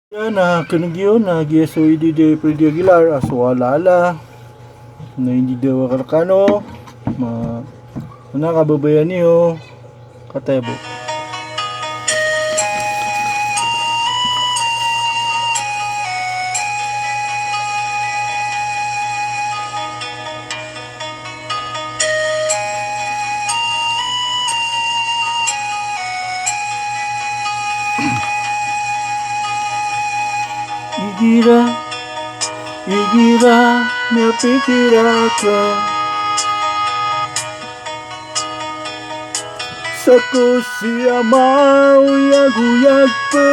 Yan na kanagyo na GSO de Freddy Aguilar aswalala na hindi daw karakano mga kababayan niyo katebo. Igira napikir ako sa siya mauyag-uyag pa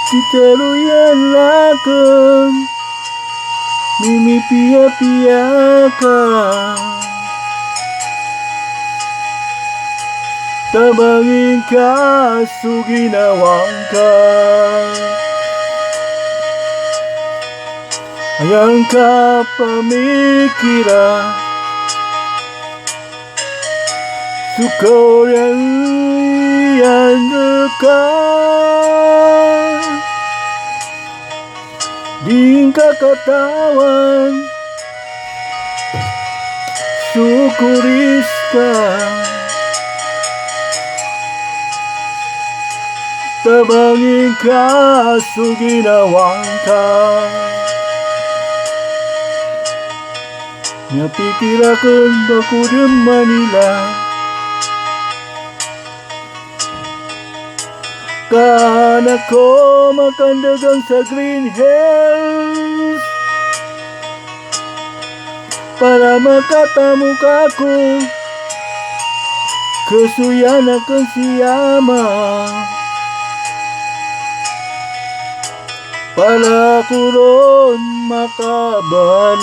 kitaruyan lakon mimipia-pia ka tabangin ka suginawang ka ayang ka pamikira sukoran yan ka di kakatawan sukuris ka tabangin ka suginawang ka napikir akong baku di Manila kan ako makandagang sa Green Hills para makatamu kako kesuyan akan siyama para kuron makabalas